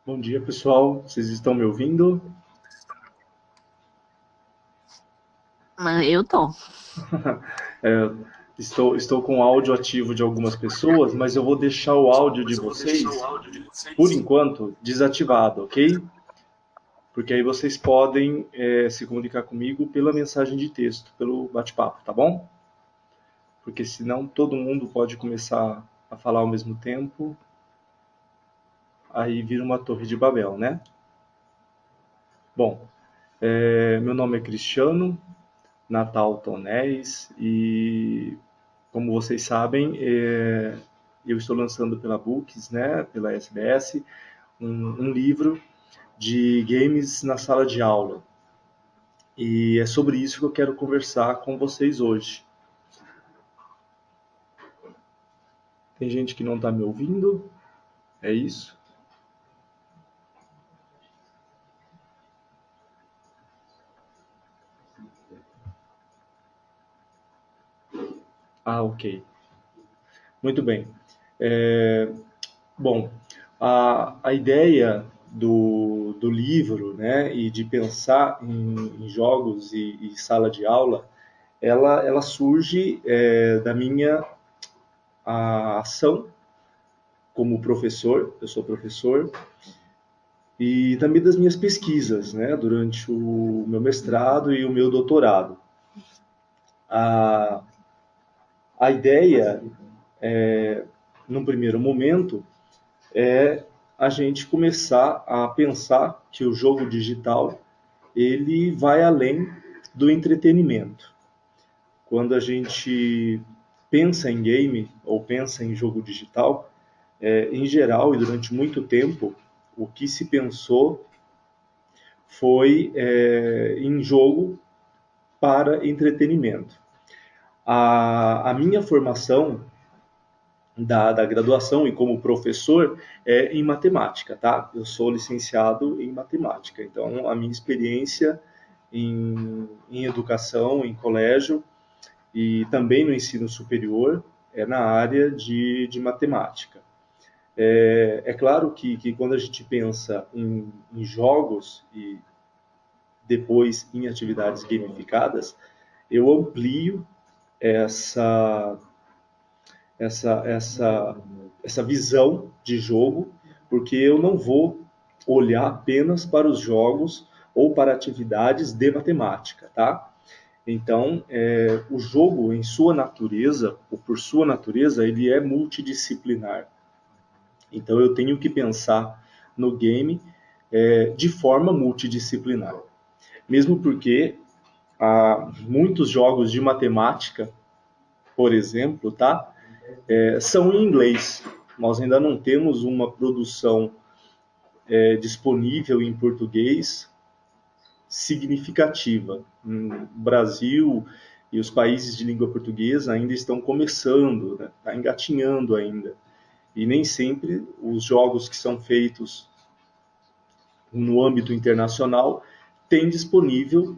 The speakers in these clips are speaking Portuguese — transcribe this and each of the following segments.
Bom dia, pessoal. Vocês estão me ouvindo? Mas eu tô. É, estou com o áudio ativo de algumas pessoas, mas eu vou deixar o áudio de vocês, por enquanto, desativado, ok? Porque aí vocês podem se comunicar comigo pela mensagem de texto, pelo bate-papo, tá bom? Porque senão todo mundo pode começar a falar ao mesmo tempo, aí vira uma torre de Babel, né? Bom, meu nome é Cristiano Natal Tonés e como vocês sabem, eu estou lançando pela Books, né, pela SBS, um livro de games na sala de aula. E é sobre isso que eu quero conversar com vocês hoje. Tem gente que não está me ouvindo? É isso? Ah, ok. Muito bem. É, bom, a ideia do livro, né, e de pensar em jogos e sala de aula, ela surge da minha ação como professor, eu sou professor, e também das minhas pesquisas, né, durante o meu mestrado e o meu doutorado. A, a ideia, num primeiro momento, é a gente começar a pensar que o jogo digital ele vai além do entretenimento. Quando a gente pensa em game ou pensa em jogo digital, em geral e durante muito tempo, o que se pensou foi em jogo para entretenimento. A minha formação da graduação e como professor é em matemática, tá? Eu sou licenciado em matemática, então a minha experiência em educação, em colégio e também no ensino superior é na área de matemática. É claro que quando a gente pensa em jogos e depois em atividades gamificadas, eu amplio essa, essa visão de jogo, porque eu não vou olhar apenas para os jogos ou para atividades de matemática, tá? Então, o jogo, em sua natureza, ou por sua natureza, ele é multidisciplinar. Então, eu tenho que pensar no game de forma multidisciplinar. Mesmo porque há muitos jogos de matemática, por exemplo, tá? São em inglês. Nós ainda não temos uma produção disponível em português significativa. O Brasil e os países de língua portuguesa ainda estão começando, né? Está engatinhando ainda. E nem sempre os jogos que são feitos no âmbito internacional têm disponível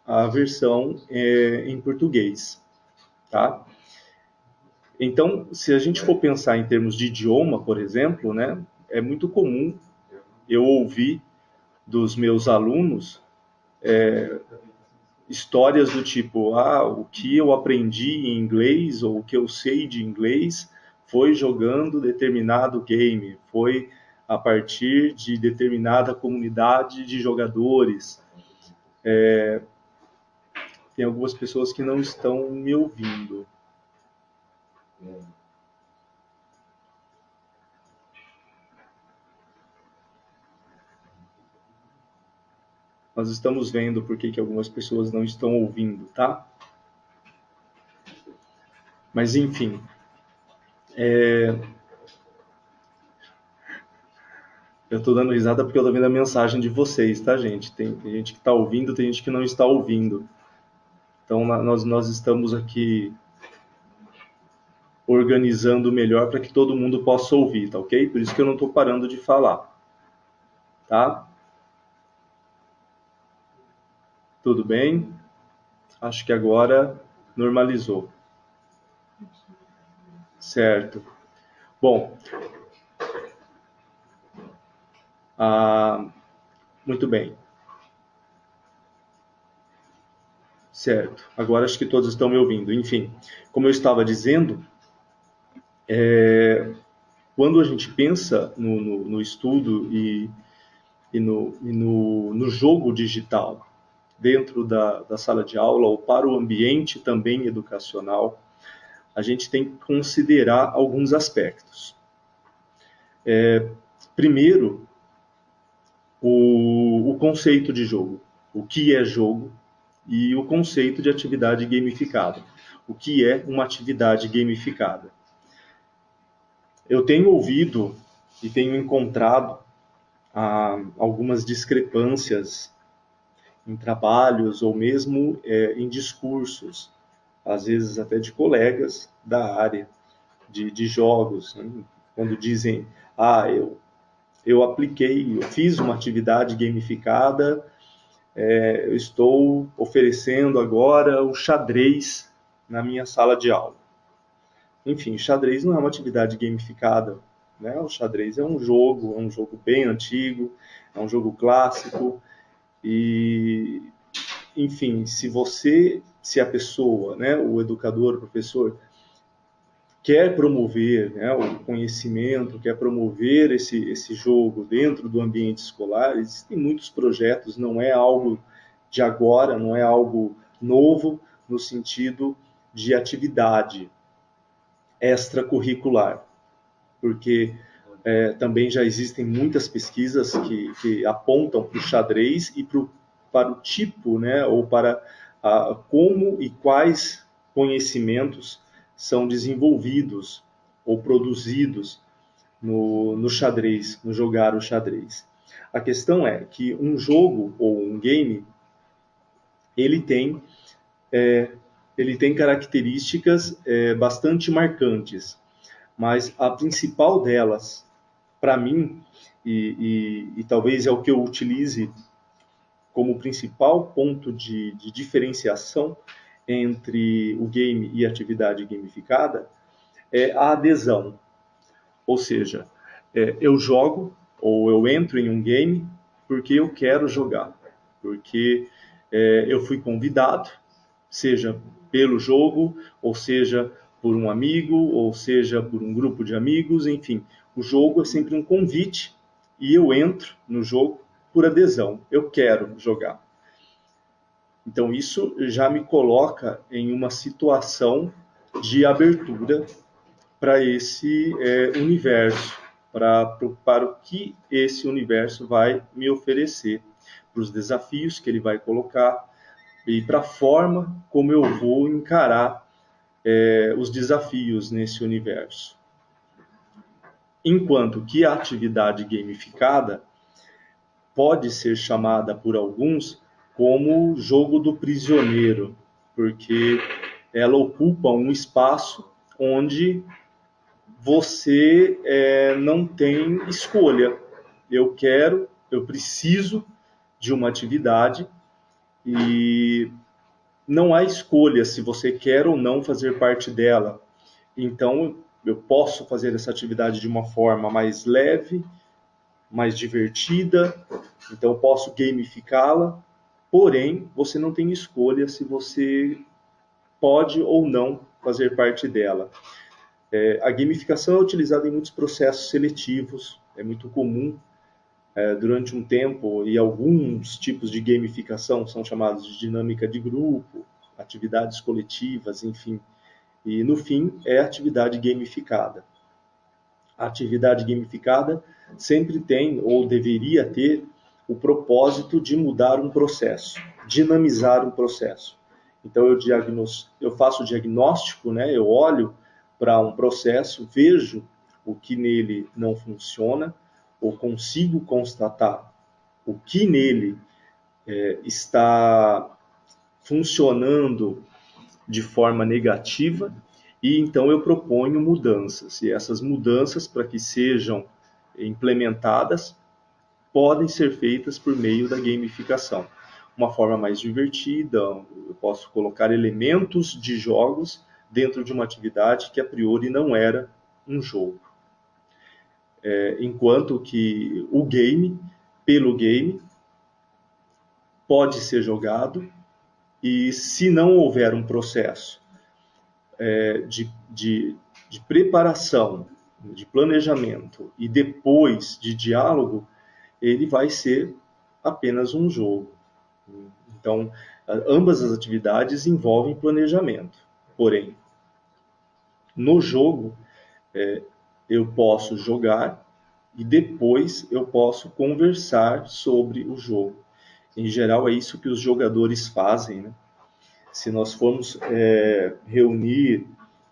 a versão em português, tá? Então, se a gente for pensar em termos de idioma, por exemplo, né, é muito comum eu ouvir dos meus alunos histórias do tipo, o que eu aprendi em inglês ou o que eu sei de inglês foi jogando determinado game, foi a partir de determinada comunidade de jogadores. Tem algumas pessoas que não estão me ouvindo. Nós estamos vendo por que algumas pessoas não estão ouvindo, tá? Mas enfim, eu estou dando risada porque eu estou vendo a mensagem de vocês, tá, gente? Tem gente que está ouvindo, tem gente que não está ouvindo. Então nós estamos aqui organizando melhor para que todo mundo possa ouvir, tá ok? Por isso que eu não estou parando de falar, tá? Tudo bem? Acho que agora normalizou. Certo. Bom, Ah, muito bem. Certo. Agora acho que todos estão me ouvindo. Enfim, como eu estava dizendo, quando a gente pensa no estudo e no jogo digital dentro da sala de aula ou para o ambiente também educacional, a gente tem que considerar alguns aspectos. Primeiro, o conceito de jogo. O que é jogo e o conceito de atividade gamificada. O que é uma atividade gamificada? Eu tenho ouvido e tenho encontrado algumas discrepâncias em trabalhos ou mesmo em discursos, às vezes até de colegas da área de jogos, né? Quando dizem, eu fiz uma atividade gamificada, eu estou oferecendo agora o xadrez na minha sala de aula. Enfim, xadrez não é uma atividade gamificada, né? O xadrez é um jogo bem antigo, é um jogo clássico e, enfim, se a pessoa, né, o educador, o professor, quer promover, né, o conhecimento, quer promover esse jogo dentro do ambiente escolar, existem muitos projetos, não é algo de agora, não é algo novo no sentido de atividade extracurricular, porque também já existem muitas pesquisas que apontam para o xadrez e para o tipo, né, ou para como e quais conhecimentos são desenvolvidos ou produzidos no xadrez, no jogar o xadrez. A questão é que um jogo ou um game, ele tem, é, ele tem características bastante marcantes, mas a principal delas, para mim, e talvez é o que eu utilize como principal ponto de diferenciação entre o game e a atividade gamificada, é a adesão. Ou seja, eu jogo ou eu entro em um game porque eu quero jogar, porque eu fui convidado, seja pelo jogo, ou seja por um amigo, ou seja por um grupo de amigos, enfim, o jogo é sempre um convite e eu entro no jogo por adesão, eu quero jogar. Então isso já me coloca em uma situação de abertura para esse universo, para o que esse universo vai me oferecer, para os desafios que ele vai colocar e para a forma como eu vou encarar os desafios nesse universo. Enquanto que a atividade gamificada pode ser chamada por alguns como jogo do prisioneiro, porque ela ocupa um espaço onde você não tem escolha. Eu preciso de uma atividade e não há escolha se você quer ou não fazer parte dela. Então, eu posso fazer essa atividade de uma forma mais leve, mais divertida, então eu posso gamificá-la, porém, você não tem escolha se você pode ou não fazer parte dela. A gamificação é utilizada em muitos processos seletivos, é muito comum durante um tempo, e alguns tipos de gamificação são chamados de dinâmica de grupo, atividades coletivas, enfim. E no fim é atividade gamificada. A atividade gamificada sempre tem ou deveria ter o propósito de mudar um processo, dinamizar um processo. Então eu faço o diagnóstico, né? Eu olho para um processo, vejo o que nele não funciona, ou consigo constatar o que nele está funcionando de forma negativa, e então eu proponho mudanças. E essas mudanças, para que sejam implementadas, podem ser feitas por meio da gamificação. Uma forma mais divertida, eu posso colocar elementos de jogos dentro de uma atividade que a priori não era um jogo. enquanto que o game, pelo game, pode ser jogado, e se não houver um processo de preparação, de planejamento e depois de diálogo, ele vai ser apenas um jogo. Então, ambas as atividades envolvem planejamento. Porém, no jogo, eu posso jogar e depois eu posso conversar sobre o jogo. Em geral, é isso que os jogadores fazem, né? Se nós formos reunir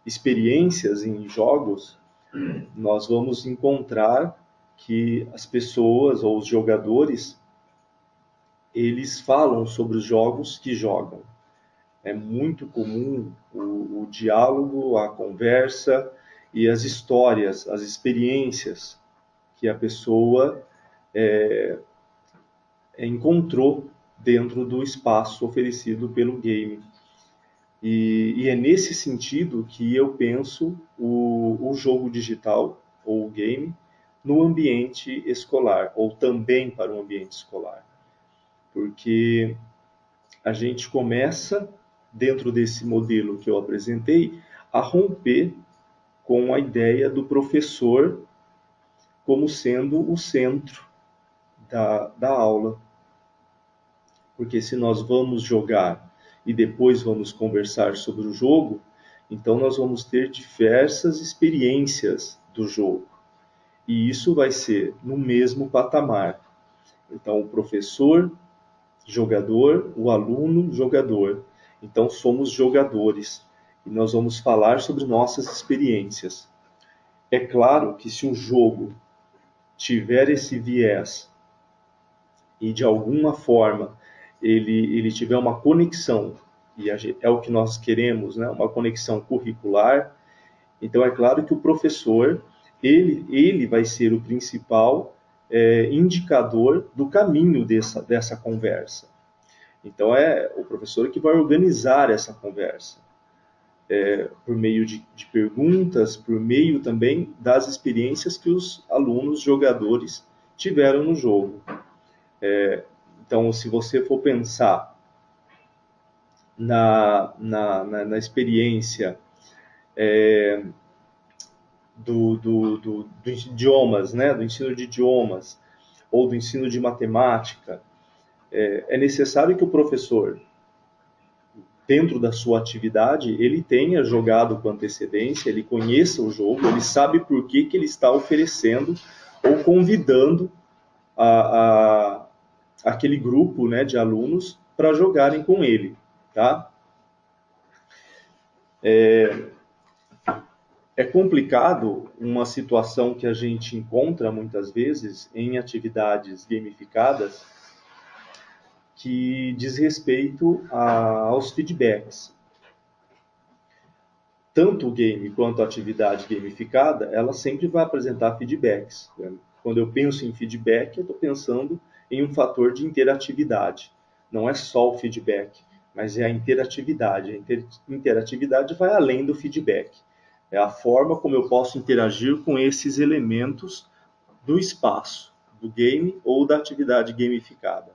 experiências em jogos, nós vamos encontrar que as pessoas ou os jogadores, eles falam sobre os jogos que jogam. É muito comum o diálogo, a conversa e as histórias, as experiências que a pessoa encontrou dentro do espaço oferecido pelo game. E é nesse sentido que eu penso o jogo digital ou o game no ambiente escolar, ou também para o ambiente escolar. Porque a gente começa, dentro desse modelo que eu apresentei, a romper com a ideia do professor como sendo o centro da aula. Porque se nós vamos jogar e depois vamos conversar sobre o jogo, então nós vamos ter diversas experiências do jogo. E isso vai ser no mesmo patamar. Então, o professor, jogador, o aluno, jogador. Então, somos jogadores. E nós vamos falar sobre nossas experiências. É claro que se o jogo tiver esse viés e de alguma forma ele tiver uma conexão, e é o que nós queremos, né? Uma conexão curricular, então é claro que o professor, ele vai ser o principal indicador do caminho dessa conversa. Então é o professor que vai organizar essa conversa, por meio de perguntas, por meio também das experiências que os alunos jogadores tiveram no jogo. Então, se você for pensar na experiência do idiomas, né, do ensino de idiomas, ou do ensino de matemática, é necessário que o professor, dentro da sua atividade, ele tenha jogado com antecedência, ele conheça o jogo, ele sabe por que ele está oferecendo ou convidando aquele grupo, né, de alunos para jogarem com ele, tá? É complicado uma situação que a gente encontra muitas vezes em atividades gamificadas que diz respeito aos feedbacks. Tanto o game quanto a atividade gamificada, ela sempre vai apresentar feedbacks. Quando eu penso em feedback, eu estou pensando em um fator de interatividade. Não é só o feedback, mas é a interatividade. A interatividade vai além do feedback. É a forma como eu posso interagir com esses elementos do espaço, do game ou da atividade gamificada.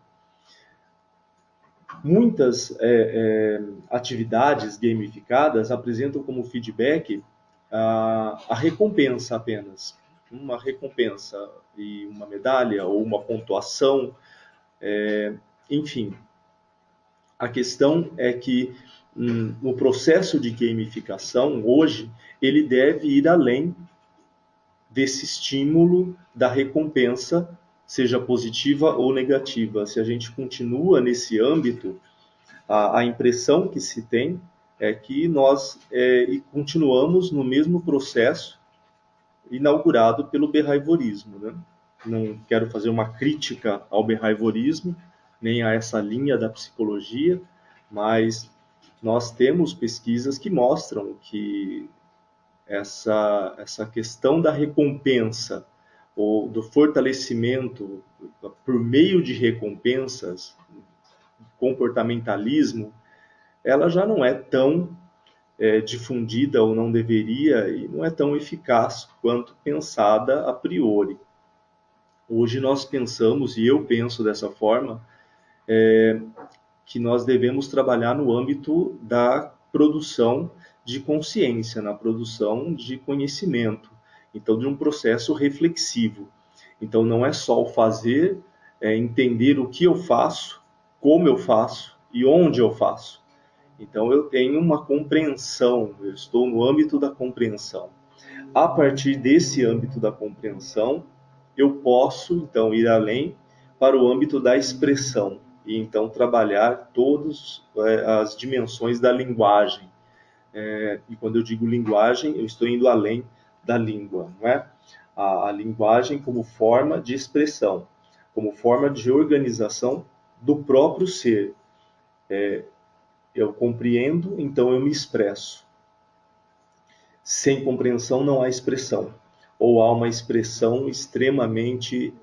Muitas atividades gamificadas apresentam como feedback a recompensa apenas. Uma recompensa e uma medalha ou uma pontuação, enfim. A questão é que o processo de gamificação hoje ele deve ir além desse estímulo da recompensa, seja positiva ou negativa. Se a gente continua nesse âmbito, a impressão que se tem é que nós continuamos no mesmo processo inaugurado pelo behaviorismo, né? Não quero fazer uma crítica ao behaviorismo, nem a essa linha da psicologia, mas nós temos pesquisas que mostram que essa questão da recompensa ou do fortalecimento por meio de recompensas, comportamentalismo, ela já não é tão difundida ou não deveria, e não é tão eficaz quanto pensada a priori. Hoje nós pensamos, e eu penso dessa forma, que nós devemos trabalhar no âmbito da produção de consciência, na produção de conhecimento, então de um processo reflexivo. Então não é só o fazer, é entender o que eu faço, como eu faço e onde eu faço. Então eu tenho uma compreensão, eu estou no âmbito da compreensão. A partir desse âmbito da compreensão, eu posso então ir além para o âmbito da expressão e então trabalhar todas as dimensões da linguagem. E quando eu digo linguagem, eu estou indo além da língua, não é? A linguagem como forma de expressão, como forma de organização do próprio ser. Eu compreendo, então eu me expresso. Sem compreensão não há expressão, ou há uma expressão extremamente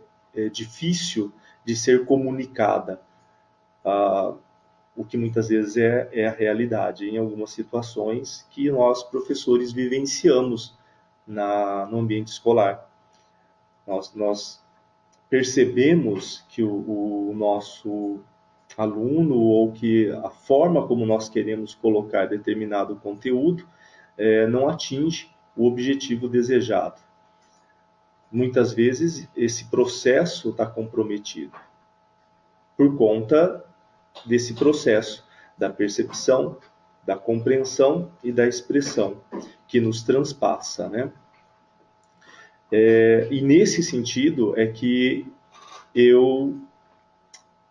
difícil de ser comunicada, o que muitas vezes é a realidade em algumas situações que nós, professores, vivenciamos no ambiente escolar. Nós percebemos que o nosso aluno ou que a forma como nós queremos colocar determinado conteúdo não atinge o objetivo desejado. Muitas vezes esse processo está comprometido por conta desse processo da percepção, da compreensão e da expressão que nos transpassa, né? E nesse sentido é que eu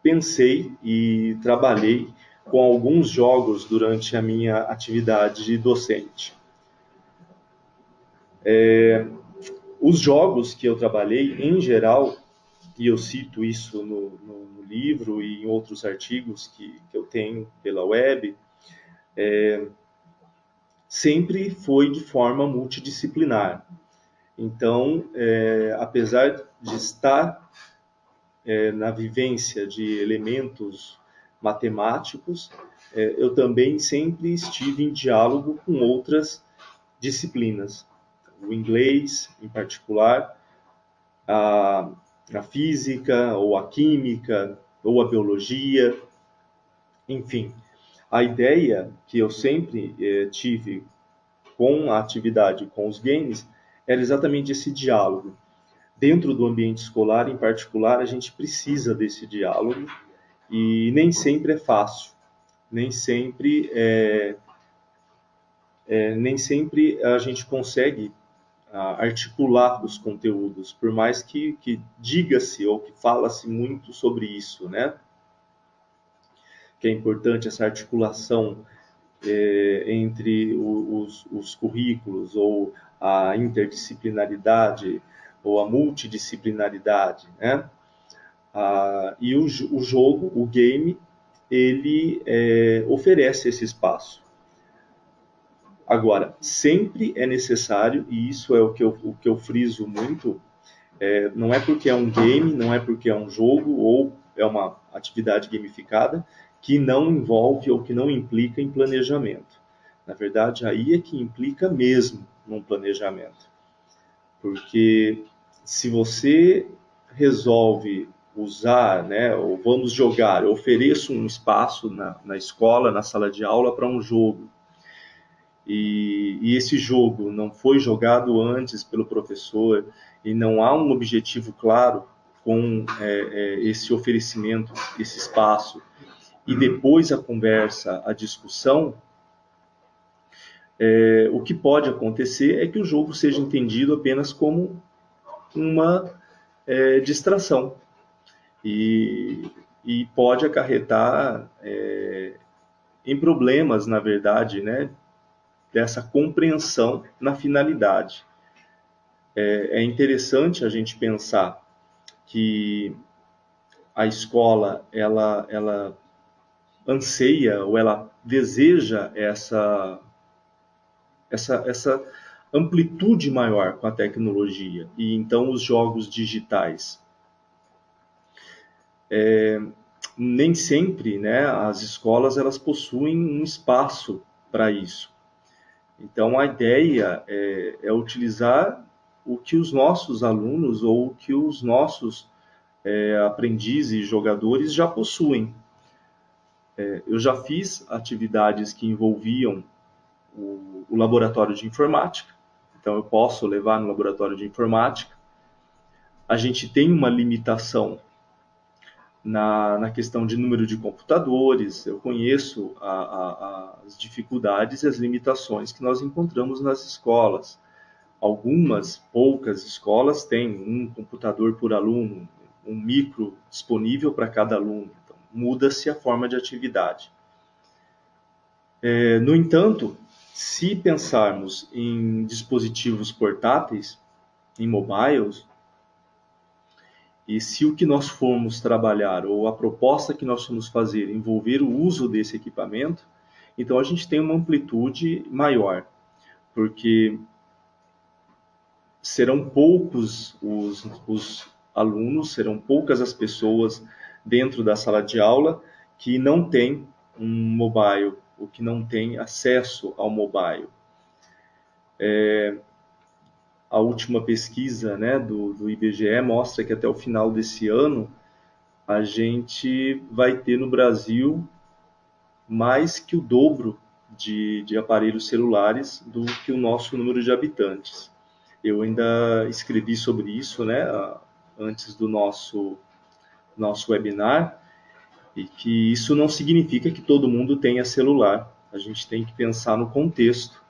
pensei e trabalhei com alguns jogos durante a minha atividade docente. Os jogos que eu trabalhei, em geral, e eu cito isso no livro e em outros artigos que eu tenho pela web, sempre foi de forma multidisciplinar. Então, apesar de estar na vivência de elementos matemáticos, eu também sempre estive em diálogo com outras disciplinas. O inglês, em particular, a física, ou a química, ou a biologia, enfim. A ideia que eu sempre tive com a atividade com os games era exatamente esse diálogo. Dentro do ambiente escolar, em particular, a gente precisa desse diálogo e nem sempre é fácil, nem sempre a gente consegue articular os conteúdos, por mais que diga-se ou que fala-se muito sobre isso, né? Que é importante essa articulação entre os currículos, ou a interdisciplinaridade, ou a multidisciplinaridade, né? E o jogo, o game, ele oferece esse espaço. Agora, sempre é necessário, e isso é o que eu friso muito, não é porque é um game, não é porque é um jogo, ou é uma atividade gamificada, que não envolve ou que não implica em planejamento. Na verdade, aí é que implica mesmo num planejamento. Porque se você resolve usar, né, ou vamos jogar, eu ofereço um espaço na escola, na sala de aula, para um jogo, e esse jogo não foi jogado antes pelo professor, e não há um objetivo claro com esse oferecimento, esse espaço, e depois a conversa, a discussão, o que pode acontecer é que o jogo seja entendido apenas como uma distração, e pode acarretar em problemas, na verdade, né, dessa compreensão na finalidade. É interessante a gente pensar que a escola ela anseia ou ela deseja essa amplitude maior com a tecnologia, e então os jogos digitais. Nem sempre, né, as escolas elas possuem um espaço para isso. Então, a ideia é utilizar o que os nossos alunos ou o que os nossos aprendizes e jogadores já possuem. Eu já fiz atividades que envolviam o laboratório de informática, então eu posso levar no laboratório de informática. A gente tem uma limitação na questão de número de computadores, eu conheço as dificuldades e as limitações que nós encontramos nas escolas. Algumas, poucas escolas têm um computador por aluno, um micro disponível para cada aluno. Então, muda-se a forma de atividade. No entanto, se pensarmos em dispositivos portáteis, em mobiles, e se o que nós formos trabalhar ou a proposta que nós formos fazer envolver o uso desse equipamento, então a gente tem uma amplitude maior, porque serão poucos os alunos, serão poucas as pessoas dentro da sala de aula que não têm um mobile, ou que não têm acesso ao mobile. A última pesquisa, né, do IBGE mostra que até o final desse ano a gente vai ter no Brasil mais que o dobro de aparelhos celulares do que o nosso número de habitantes. Eu ainda escrevi sobre isso, né, antes do nosso webinar, e que isso não significa que todo mundo tenha celular. A gente tem que pensar no contexto.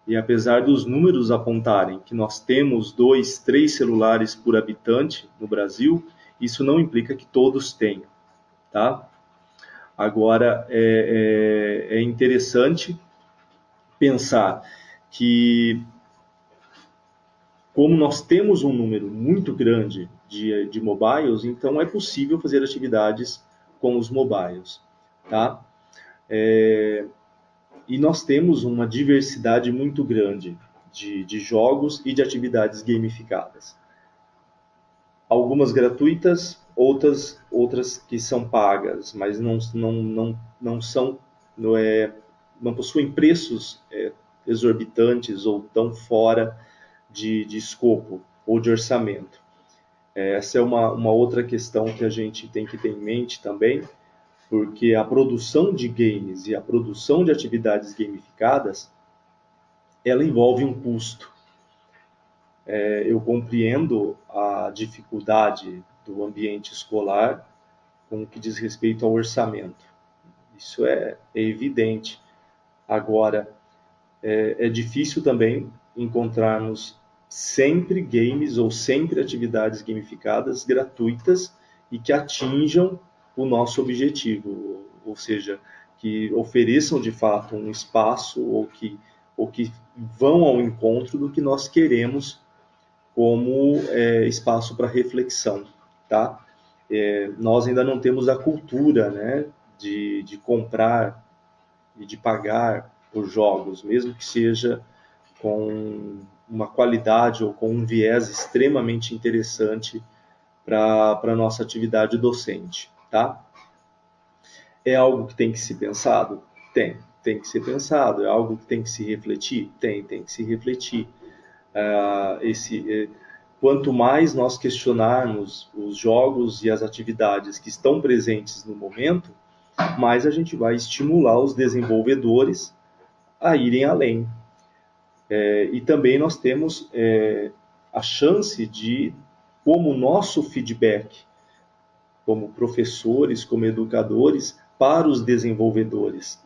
E apesar dos números apontarem que nós temos 2, 3 celulares por habitante no Brasil, isso não implica que todos tenham, tá? Agora, é interessante pensar que, como nós temos um número muito grande de mobiles, então é possível fazer atividades com os mobiles, tá? E nós temos uma diversidade muito grande de jogos e de atividades gamificadas. Algumas gratuitas, outras que são pagas, mas não são, não possuem preços exorbitantes ou tão fora de escopo ou de orçamento. Essa é uma outra questão que a gente tem que ter em mente também, porque a produção de games e a produção de atividades gamificadas, ela envolve um custo. Eu compreendo a dificuldade do ambiente escolar com o que diz respeito ao orçamento. Isso é evidente. Agora, é difícil também encontrarmos sempre games ou sempre atividades gamificadas gratuitas e que atinjam o nosso objetivo, ou seja, que ofereçam de fato um espaço ou que vão ao encontro do que nós queremos como espaço para reflexão, tá? Nós ainda não temos a cultura, né, de comprar e de pagar por jogos, mesmo que seja com uma qualidade ou com um viés extremamente interessante para a nossa atividade docente, tá? É algo que tem que ser pensado? Tem que ser pensado. É algo que tem que se refletir? Tem que se refletir. Quanto mais nós questionarmos os jogos e as atividades que estão presentes no momento, mais a gente vai estimular os desenvolvedores a irem além. E também nós temos a chance de, como nosso feedback, como professores, como educadores, para os desenvolvedores.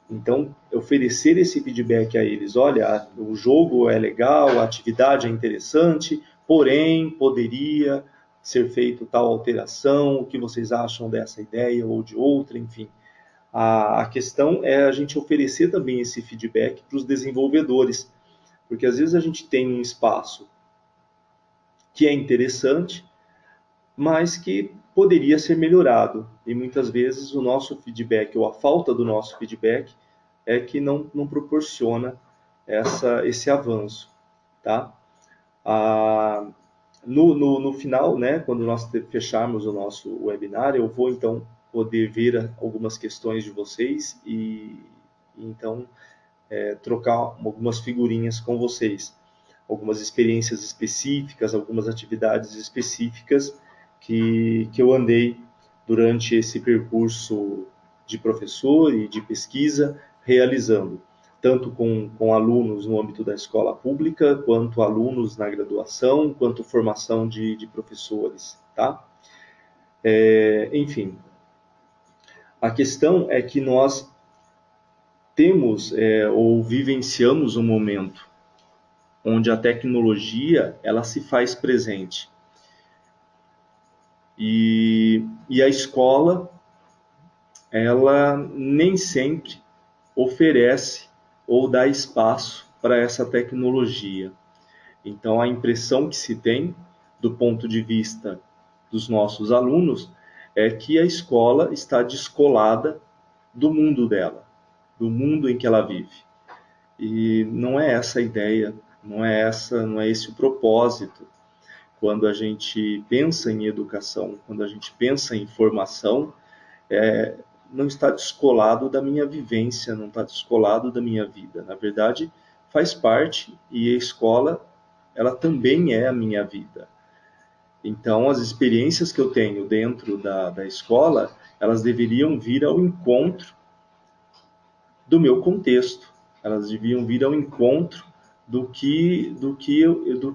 Então, oferecer esse feedback a eles, olha, o jogo é legal, a atividade é interessante, porém, poderia ser feito tal alteração, o que vocês acham dessa ideia ou de outra, enfim. A questão é a gente oferecer também esse feedback para os desenvolvedores, porque às vezes a gente tem um espaço que é interessante, mas que poderia ser melhorado. E muitas vezes o nosso feedback, ou a falta do nosso feedback, é que não proporciona esse avanço. Tá? No final, né, quando nós fecharmos o nosso webinar, eu vou então poder ver algumas questões de vocês e então trocar algumas figurinhas com vocês, algumas experiências específicas, algumas atividades específicas que eu andei durante esse percurso de professor e de pesquisa realizando, tanto com alunos no âmbito da escola pública, quanto alunos na graduação, quanto formação de professores, tá? Enfim, a questão é que nós temos ou vivenciamos um momento onde a tecnologia ela se faz presente. E a escola, ela nem sempre oferece ou dá espaço para essa tecnologia. Então, a impressão que se tem, do ponto de vista dos nossos alunos, é que a escola está descolada do mundo dela, do mundo em que ela vive. E não é essa a ideia, não é esse o propósito. Quando a gente pensa em educação, quando a gente pensa em formação, não está descolado da minha vivência, não está descolado da minha vida. Na verdade, faz parte, e a escola, ela também é a minha vida. Então, as experiências que eu tenho dentro da escola, elas deveriam vir ao encontro do meu contexto. Elas deviam vir ao encontro do que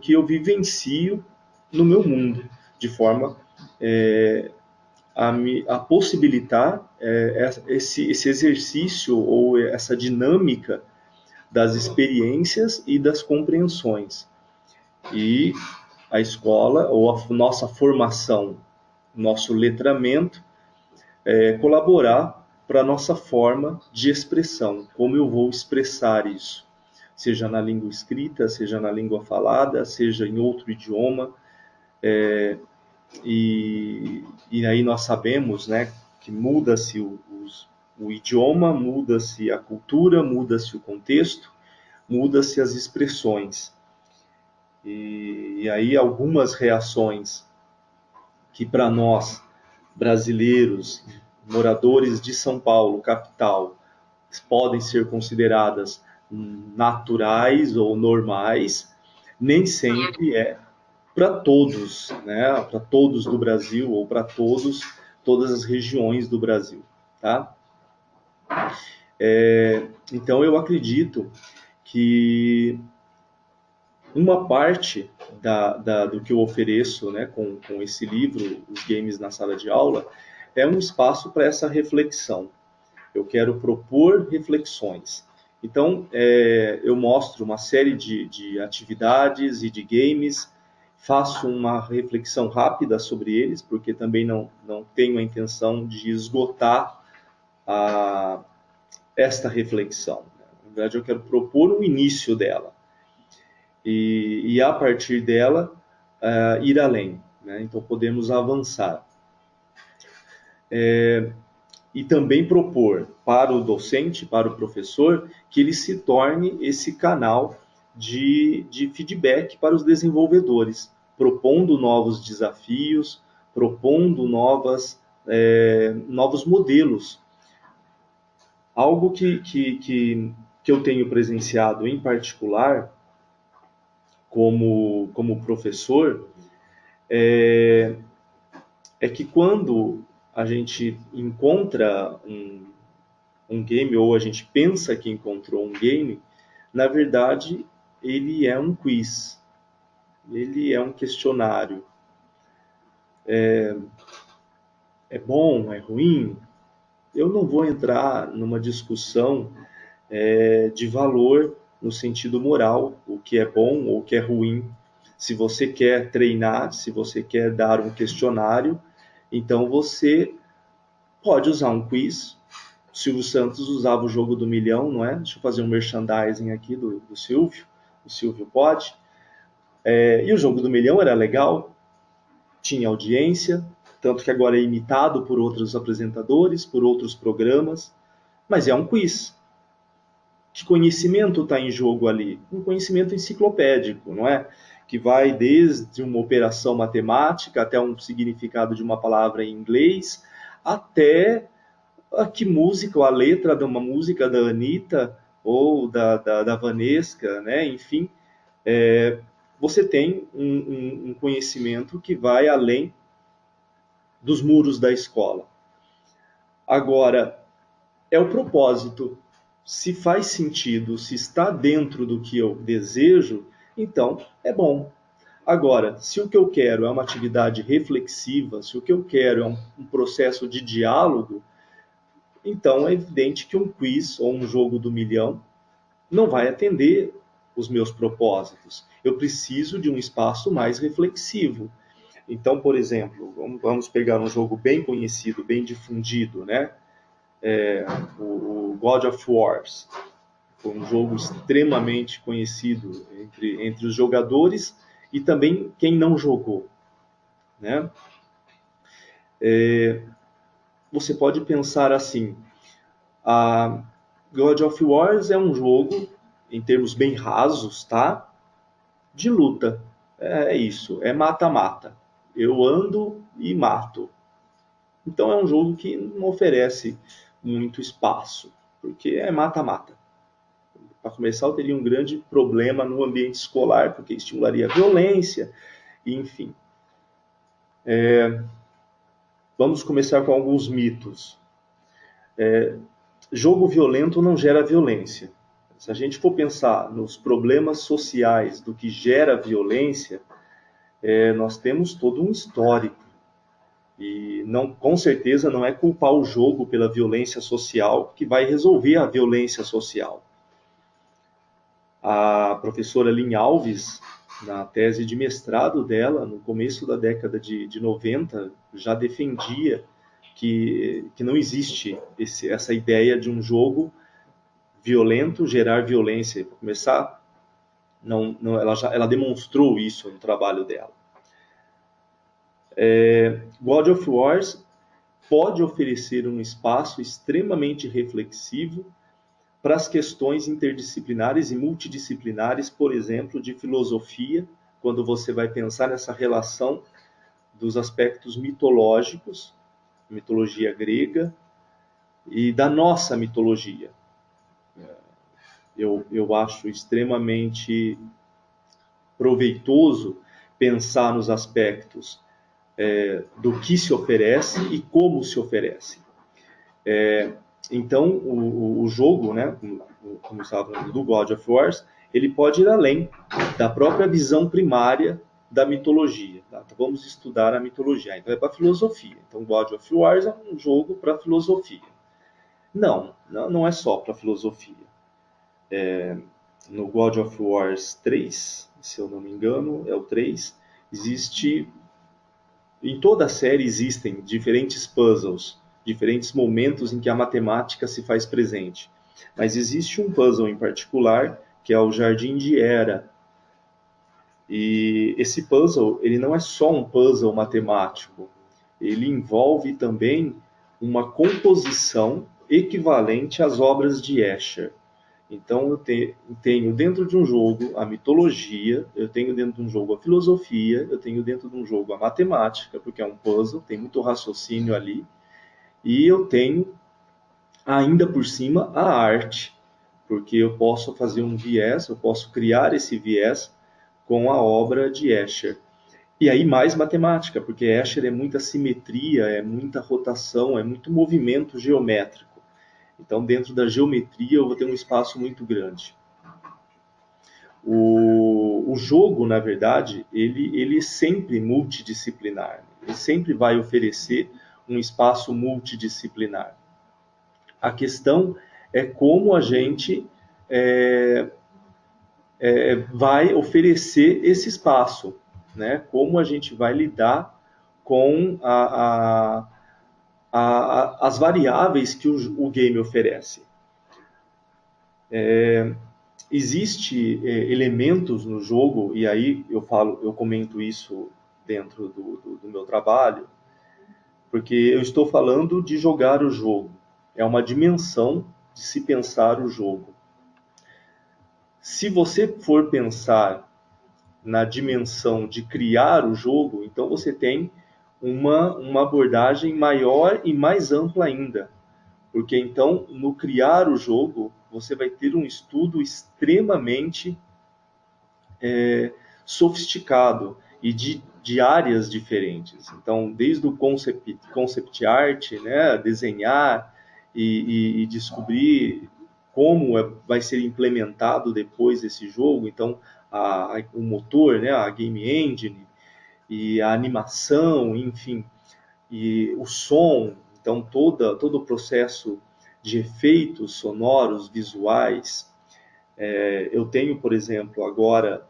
eu vivencio no meu mundo, de forma a possibilitar esse exercício ou essa dinâmica das experiências e das compreensões. E a escola, ou a nossa formação, nosso letramento, colaborar para a nossa forma de expressão, como eu vou expressar isso, seja na língua escrita, seja na língua falada, seja em outro idioma. E aí nós sabemos, né, que muda-se o idioma, muda-se a cultura, muda-se o contexto, muda-se as expressões. E aí algumas reações que para nós, brasileiros, moradores de São Paulo, capital, podem ser consideradas naturais ou normais, nem sempre é para todos, né? Para todos do Brasil ou para todas as regiões do Brasil, tá? Então eu acredito que uma parte do que eu ofereço, né, com esse livro, Os Games na Sala de Aula, é um espaço para essa reflexão. Eu quero propor reflexões. Então, eu mostro uma série de atividades e de games, faço uma reflexão rápida sobre eles, porque também não tenho a intenção de esgotar esta reflexão. Na verdade, eu quero propor o início dela. E a partir dela, ir além, né? Então, podemos avançar. E também propor para o docente, para o professor, que ele se torne esse canal de feedback para os desenvolvedores, propondo novos desafios, propondo novos modelos. Algo que eu tenho presenciado em particular, como professor, é que quando a gente encontra um game, ou a gente pensa que encontrou um game, na verdade, ele é um quiz, ele é um questionário. É bom, é ruim? Eu não vou entrar numa discussão de valor no sentido moral, o que é bom ou o que é ruim. Se você quer treinar, se você quer dar um questionário, então você pode usar um quiz. O Silvio Santos usava o jogo do milhão, não é? Deixa eu fazer um merchandising aqui do Silvio. O Silvio pode. E o jogo do milhão era legal, tinha audiência, tanto que agora é imitado por outros apresentadores, por outros programas, mas é um quiz. Que conhecimento está em jogo ali? Um conhecimento enciclopédico, não é? Que vai desde uma operação matemática até um significado de uma palavra em inglês, até a letra de uma música da Anitta ou da Vanesca, né? Enfim, você tem um conhecimento que vai além dos muros da escola. Agora, é o propósito. Se faz sentido, se está dentro do que eu desejo, então é bom. Agora, se o que eu quero é uma atividade reflexiva, se o que eu quero é um processo de diálogo, então é evidente que um quiz ou um jogo do milhão não vai atender os meus propósitos. Eu preciso de um espaço mais reflexivo. Então, por exemplo, vamos pegar um jogo bem conhecido, bem difundido, né? O God of Wars. Foi um jogo extremamente conhecido entre os jogadores e também quem não jogou, né? Você pode pensar assim, a God of Wars é um jogo, em termos bem rasos, tá? De luta. É isso, é mata-mata. Eu ando e mato. Então é um jogo que não oferece muito espaço, porque é mata-mata. Para começar, eu teria um grande problema no ambiente escolar, porque estimularia a violência, enfim. Vamos começar com alguns mitos. Jogo violento não gera violência. Se a gente for pensar nos problemas sociais do que gera violência, nós temos todo um histórico. E não, com certeza não é culpar o jogo pela violência social que vai resolver a violência social. A professora Lynn Alves, na tese de mestrado dela, no começo da década de 90, já defendia que não existe essa ideia de um jogo violento gerar violência. Para começar, ela demonstrou isso no trabalho dela. God of Wars pode oferecer um espaço extremamente reflexivo para as questões interdisciplinares e multidisciplinares, por exemplo, de filosofia, quando você vai pensar nessa relação dos aspectos mitológicos, mitologia grega, e da nossa mitologia. Eu acho extremamente proveitoso pensar nos aspectos do que se oferece e como se oferece. Então, o jogo, né, como estava falando, do God of War, ele pode ir além da própria visão primária da mitologia. Tá? Então, vamos estudar a mitologia. Então, é para a filosofia. Então, God of War é um jogo para a filosofia. Não é só para a filosofia. No God of War 3, se eu não me engano, é o 3, existe... Em toda a série existem diferentes puzzles, diferentes momentos em que a matemática se faz presente. Mas existe um puzzle em particular, que é o Jardim de Hera. E esse puzzle, ele não é só um puzzle matemático, ele envolve também uma composição equivalente às obras de Escher. Então eu tenho dentro de um jogo a mitologia, eu tenho dentro de um jogo a filosofia, eu tenho dentro de um jogo a matemática, porque é um puzzle, tem muito raciocínio ali, e eu tenho ainda por cima a arte, porque eu posso fazer um viés, eu posso criar esse viés com a obra de Escher. E aí mais matemática, porque Escher é muita simetria, é muita rotação, é muito movimento geométrico. Então, dentro da geometria, eu vou ter um espaço muito grande. O jogo, na verdade, ele é sempre multidisciplinar. Ele sempre vai oferecer um espaço multidisciplinar. A questão é como a gente vai oferecer esse espaço, né? Como a gente vai lidar com as variáveis que o game oferece. Existe elementos no jogo, e aí eu comento isso dentro do meu trabalho, porque eu estou falando de jogar o jogo. É uma dimensão de se pensar o jogo. Se você for pensar na dimensão de criar o jogo, então você tem uma abordagem maior e mais ampla ainda. Porque então, no criar o jogo, você vai ter um estudo extremamente sofisticado e de áreas diferentes. Então, desde o concept art, né, desenhar e descobrir como vai ser implementado depois esse jogo. Então, o motor, né, a game engine e a animação, enfim, e o som. Então, todo o processo de efeitos sonoros, visuais. Eu tenho, por exemplo, agora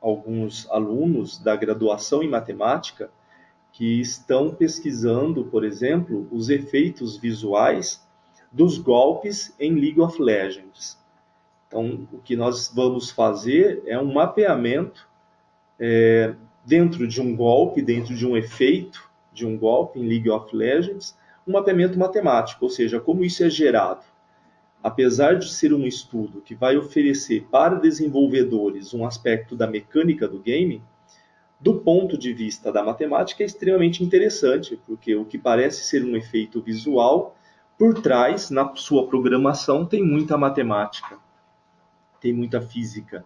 alguns alunos da graduação em matemática que estão pesquisando, por exemplo, os efeitos visuais dos golpes em League of Legends. Então, o que nós vamos fazer é um mapeamento dentro de um golpe, dentro de um efeito de um golpe em League of Legends, um mapeamento matemático, ou seja, como isso é gerado. Apesar de ser um estudo que vai oferecer para desenvolvedores um aspecto da mecânica do game, do ponto de vista da matemática é extremamente interessante, porque o que parece ser um efeito visual, por trás, na sua programação, tem muita matemática, tem muita física.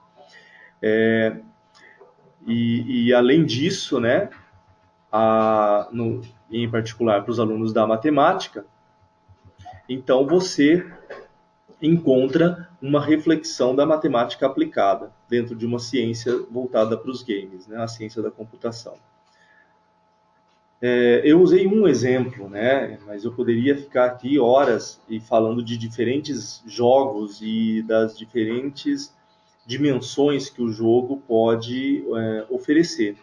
E além disso, né, em particular para os alunos da matemática, então você encontra uma reflexão da matemática aplicada dentro de uma ciência voltada para os games, né, a ciência da computação. Eu usei um exemplo, né, mas eu poderia ficar aqui horas e falando de diferentes jogos e das diferentes dimensões que o jogo pode oferecer.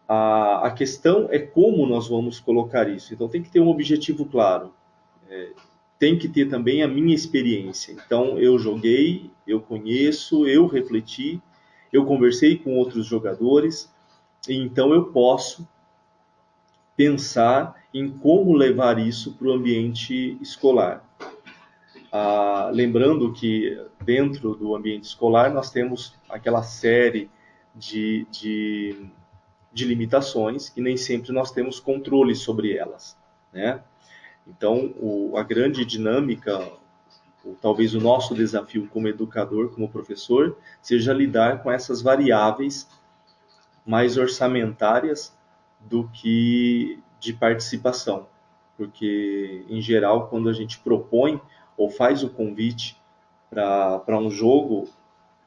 A questão é como nós vamos colocar isso. Então tem que ter um objetivo claro. Tem que ter também a minha experiência. Então eu joguei, eu conheço, eu refleti, eu conversei com outros jogadores, e então eu posso pensar em como levar isso para o ambiente escolar. Lembrando que dentro do ambiente escolar nós temos aquela série de limitações que nem sempre nós temos controle sobre elas, né? Então, a grande dinâmica, ou talvez o nosso desafio como educador, como professor, seja lidar com essas variáveis mais orçamentárias do que de participação. Porque, em geral, quando a gente propõe ou faz o convite para um jogo,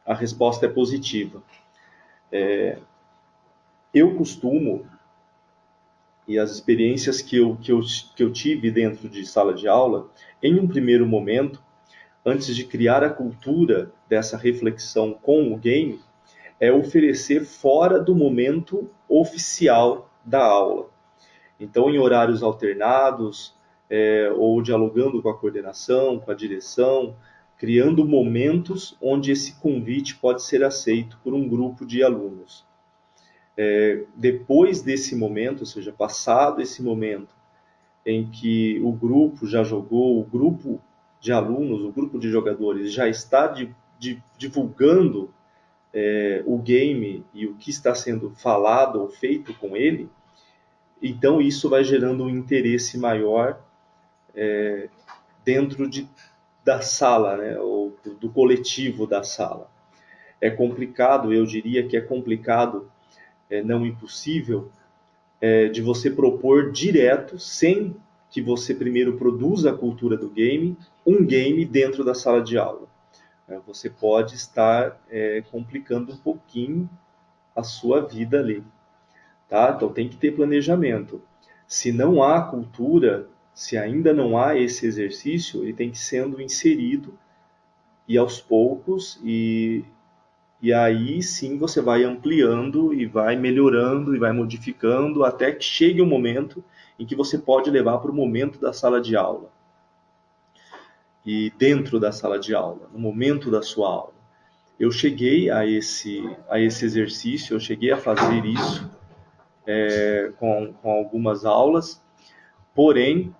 a resposta é positiva. Eu costumo, e as experiências que eu tive dentro de sala de aula, em um primeiro momento, antes de criar a cultura dessa reflexão com o game, é oferecer fora do momento oficial da aula. Então, em horários alternados, ou dialogando com a coordenação, com a direção, criando momentos onde esse convite pode ser aceito por um grupo de alunos. Depois desse momento, ou seja, passado esse momento em que o grupo já jogou, o grupo de alunos, o grupo de jogadores já está divulgando o game e o que está sendo falado ou feito com ele, então isso vai gerando um interesse maior dentro da sala, né, ou do coletivo da sala. É complicado, eu diria que é complicado, não impossível, de você propor direto, sem que você primeiro produza a cultura do game, um game dentro da sala de aula. Você pode estar complicando um pouquinho a sua vida ali. Tá? Então tem que ter planejamento. Se não há cultura, se ainda não há esse exercício, ele tem que ir sendo inserido e aos poucos, e aí sim você vai ampliando e vai melhorando e vai modificando até que chegue um momento em que você pode levar para o momento da sala de aula. E dentro da sala de aula, no momento da sua aula. Eu cheguei a esse exercício, eu cheguei a fazer isso com algumas aulas, porém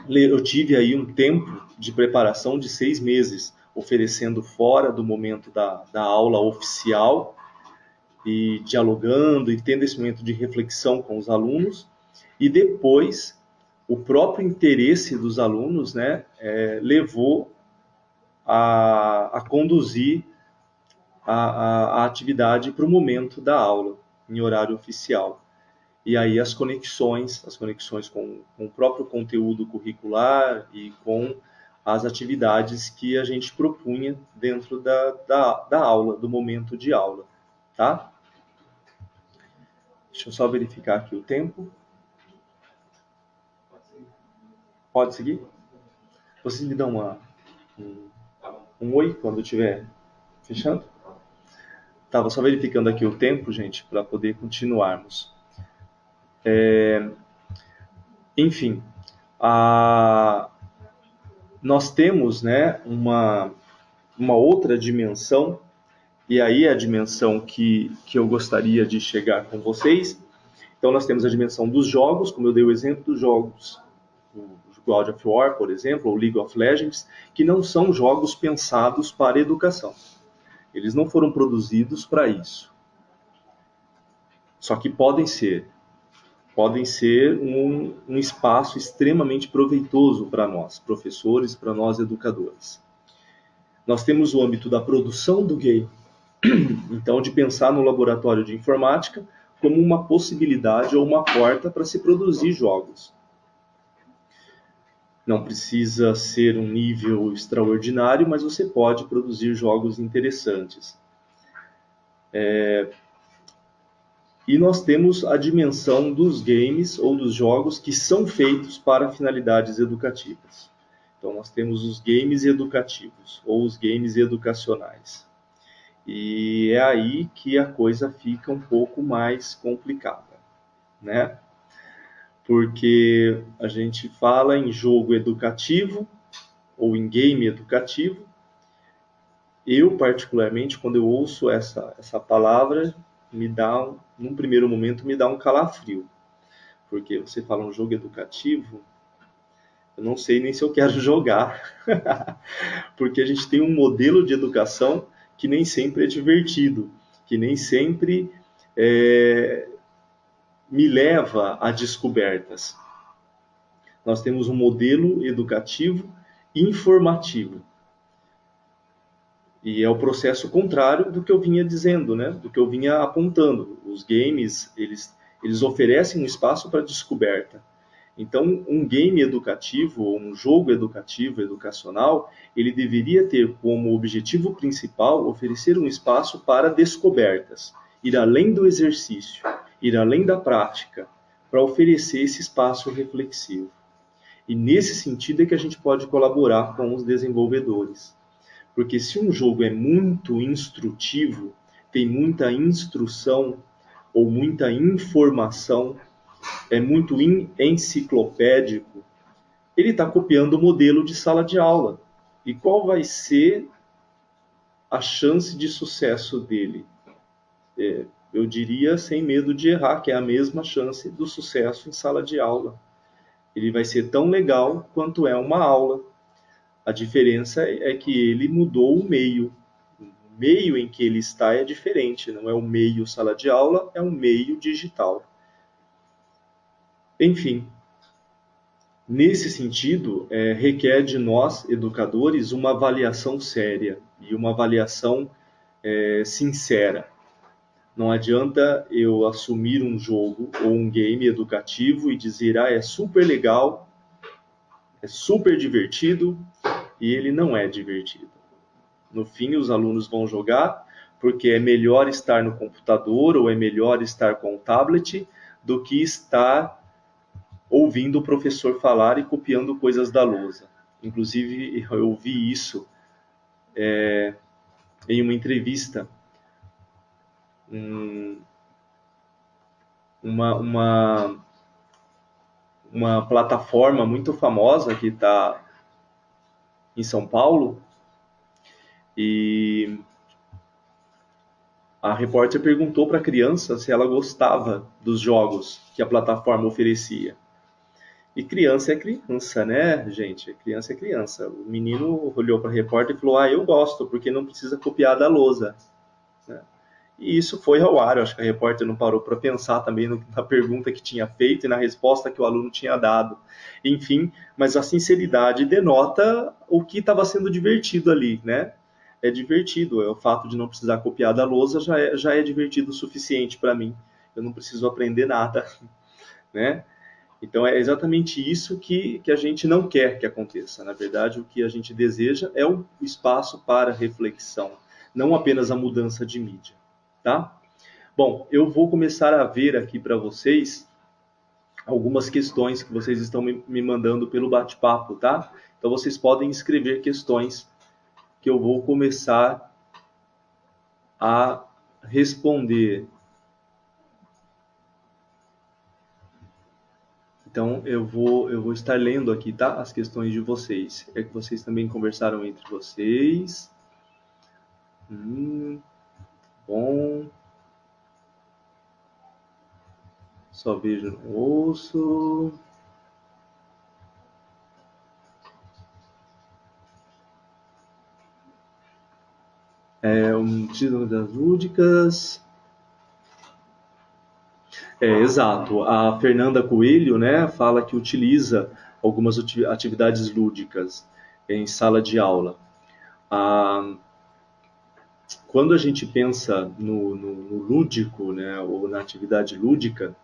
eu tive aí um tempo de preparação de 6 meses, oferecendo fora do momento da aula oficial e dialogando e tendo esse momento de reflexão com os alunos, e depois o próprio interesse dos alunos, né, levou a conduzir a atividade para o momento da aula, em horário oficial. E aí as conexões com o próprio conteúdo curricular e com as atividades que a gente propunha dentro da aula, do momento de aula, tá? Deixa eu só verificar aqui o tempo. Pode seguir? Vocês me dão um oi quando estiver fechando? Estava só verificando aqui o tempo, gente, para poder continuarmos. Enfim, nós temos, né, uma outra dimensão, e aí é a dimensão que eu gostaria de chegar com vocês. Então nós temos a dimensão dos jogos, como eu dei o exemplo dos jogos, o God of War, por exemplo, ou League of Legends, que não são jogos pensados para educação. Eles não foram produzidos para isso. Só que podem ser um espaço extremamente proveitoso para nós, professores, para nós, educadores. Nós temos o âmbito da produção do game, então de pensar no laboratório de informática como uma possibilidade ou uma porta para se produzir jogos. Não precisa ser um nível extraordinário, mas você pode produzir jogos interessantes. E nós temos a dimensão dos games ou dos jogos que são feitos para finalidades educativas. Então nós temos os games educativos ou os games educacionais. E é aí que a coisa fica um pouco mais complicada, né? Porque a gente fala em jogo educativo ou em game educativo. Eu, particularmente, quando eu ouço essa palavra, num primeiro momento, me dá um calafrio. Porque você fala um jogo educativo, eu não sei nem se eu quero jogar. Porque a gente tem um modelo de educação que nem sempre é divertido, que nem sempre me leva a descobertas. Nós temos um modelo educativo informativo. E é o processo contrário do que eu vinha dizendo, né? Do que eu vinha apontando. Os games, eles oferecem um espaço para descoberta. Então, um game educativo, ou um jogo educativo, educacional, ele deveria ter como objetivo principal oferecer um espaço para descobertas, ir além do exercício, ir além da prática, para oferecer esse espaço reflexivo. E nesse sentido é que a gente pode colaborar com os desenvolvedores. Porque se um jogo é muito instrutivo, tem muita instrução ou muita informação, é muito enciclopédico, ele está copiando o modelo de sala de aula. E qual vai ser a chance de sucesso dele? Eu diria, sem medo de errar, que é a mesma chance do sucesso em sala de aula. Ele vai ser tão legal quanto é uma aula. A diferença é que ele mudou o meio. O meio em que ele está é diferente. Não é o meio sala de aula, é um meio digital. Enfim, nesse sentido, requer de nós, educadores, uma avaliação séria e uma avaliação sincera. Não adianta eu assumir um jogo ou um game educativo e dizer, é super legal, é super divertido, e ele não é divertido. No fim, os alunos vão jogar porque é melhor estar no computador ou é melhor estar com o tablet do que estar ouvindo o professor falar e copiando coisas da lousa. Inclusive, eu ouvi isso em uma entrevista. Uma plataforma muito famosa que está em São Paulo, e a repórter perguntou para a criança se ela gostava dos jogos que a plataforma oferecia. E criança é criança, né, gente? Criança é criança. O menino olhou para a repórter e falou, eu gosto, porque não precisa copiar da lousa. Né? E isso foi ao ar. Eu acho que a repórter não parou para pensar também na pergunta que tinha feito e na resposta que o aluno tinha dado. Enfim, mas a sinceridade denota o que estava sendo divertido ali, né? É divertido. O fato de não precisar copiar da lousa já é divertido o suficiente para mim. Eu não preciso aprender nada, né? Então é exatamente isso que a gente não quer que aconteça. Na verdade, o que a gente deseja é um espaço para reflexão, não apenas a mudança de mídia, tá? Bom, eu vou começar a ver aqui para vocês algumas questões que vocês estão me mandando pelo bate-papo, tá? Então vocês podem escrever questões que eu vou começar a responder. Então eu vou estar lendo aqui, tá? As questões de vocês. É que vocês também conversaram entre vocês. Bom. Só vejo no ouço. Um título das lúdicas. Exato. A Fernanda Coelho, né, fala que utiliza algumas atividades lúdicas em sala de aula. Quando a gente pensa no lúdico, né, ou na atividade lúdica,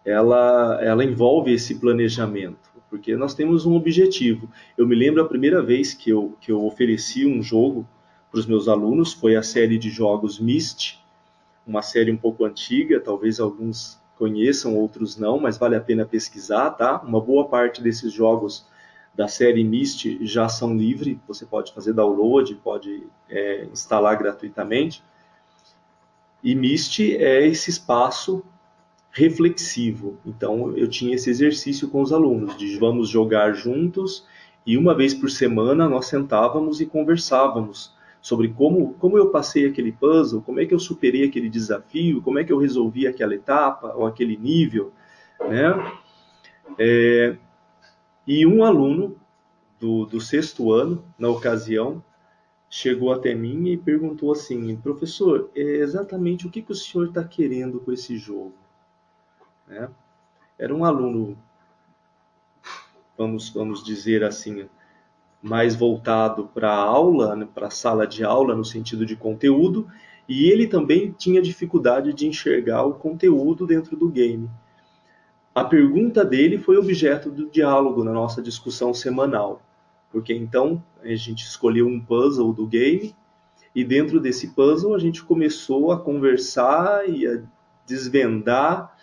ela envolve esse planejamento, porque nós temos um objetivo. Eu me lembro a primeira vez que eu ofereci um jogo para os meus alunos, foi a série de jogos Myst, uma série um pouco antiga, talvez alguns conheçam, outros não, mas vale a pena pesquisar, tá? Uma boa parte desses jogos da série Myst já são livres, você pode fazer download, pode instalar gratuitamente. E Myst é esse espaço reflexivo. Então, eu tinha esse exercício com os alunos, de vamos jogar juntos, e uma vez por semana nós sentávamos e conversávamos sobre como eu passei aquele puzzle, como é que eu superei aquele desafio, como é que eu resolvi aquela etapa ou aquele nível, né? E um aluno do sexto ano, na ocasião, chegou até mim e perguntou assim: professor, exatamente o que o senhor está querendo com esse jogo? Né? Era um aluno, vamos dizer assim, mais voltado para a aula, né, para a sala de aula, no sentido de conteúdo, e ele também tinha dificuldade de enxergar o conteúdo dentro do game. A pergunta dele foi objeto do diálogo na nossa discussão semanal, porque então a gente escolheu um puzzle do game, e dentro desse puzzle a gente começou a conversar e a desvendar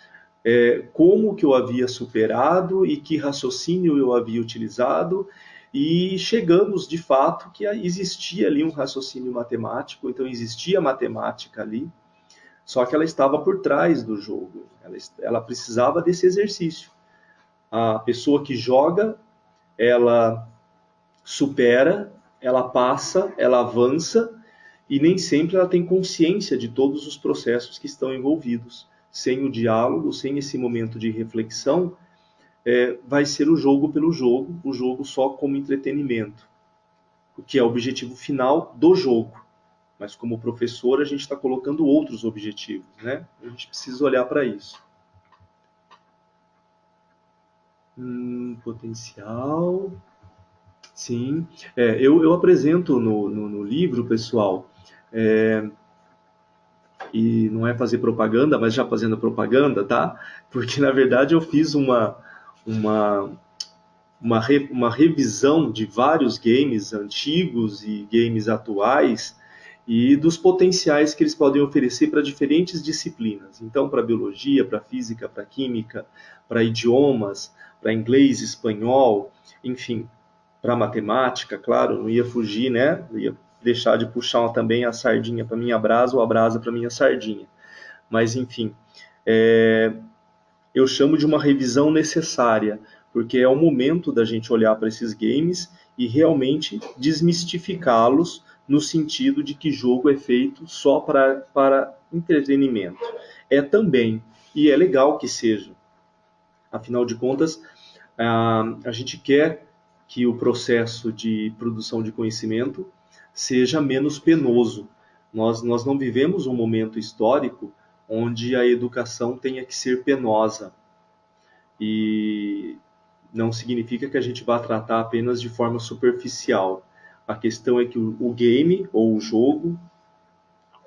como que eu havia superado e que raciocínio eu havia utilizado, e chegamos de fato que existia ali um raciocínio matemático, então existia matemática ali, só que ela estava por trás do jogo, ela precisava desse exercício. A pessoa que joga, ela supera, ela passa, ela avança, e nem sempre ela tem consciência de todos os processos que estão envolvidos. Sem o diálogo, sem esse momento de reflexão, vai ser o jogo pelo jogo, o jogo só como entretenimento, o que é o objetivo final do jogo. Mas como professor, a gente está colocando outros objetivos, né? A gente precisa olhar para isso. Potencial. Sim. Eu apresento no livro, pessoal, e não é fazer propaganda, mas já fazendo propaganda, tá? Porque na verdade eu fiz uma, uma revisão de vários games antigos e games atuais e dos potenciais que eles podem oferecer para diferentes disciplinas. Então, para biologia, para física, para química, para idiomas, para inglês, espanhol, enfim, para matemática, claro, não ia fugir, né? Eu ia deixar de puxar também a sardinha para minha brasa ou a brasa para minha sardinha. Mas, enfim, eu chamo de uma revisão necessária, porque é o momento da gente olhar para esses games e realmente desmistificá-los no sentido de que jogo é feito só para entretenimento. É também, e é legal que seja. Afinal de contas, a gente quer que o processo de produção de conhecimento seja menos penoso, Nós não vivemos um momento histórico onde a educação tenha que ser penosa. E não significa que a gente vá tratar apenas de forma superficial. A questão é que o game, ou o jogo,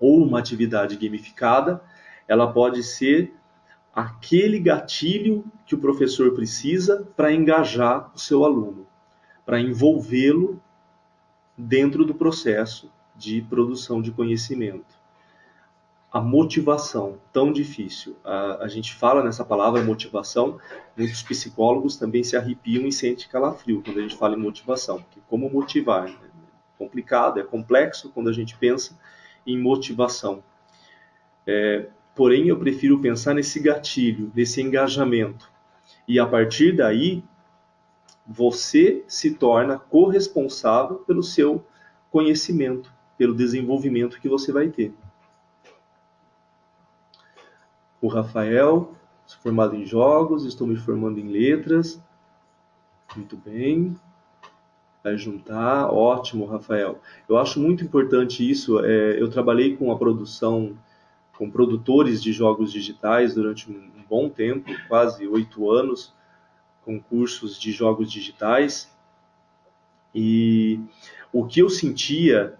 ou uma atividade gamificada, ela pode ser aquele gatilho que o professor precisa para engajar o seu aluno, para envolvê-lo dentro do processo de produção de conhecimento. A motivação, tão difícil. A gente fala nessa palavra motivação, muitos psicólogos também se arrepiam e sentem calafrio quando a gente fala em motivação. Porque como motivar? É complicado, é complexo quando a gente pensa em motivação. Porém, eu prefiro pensar nesse gatilho, nesse engajamento. E a partir daí, você se torna corresponsável pelo seu conhecimento, pelo desenvolvimento que você vai ter. O Rafael, sou formado em jogos, estou me formando em letras. Muito bem. Vai juntar, ótimo, Rafael. Eu acho muito importante isso. Eu trabalhei com a produção, com produtores de jogos digitais durante um bom tempo, quase 8 anos, com cursos de jogos digitais. E o que eu sentia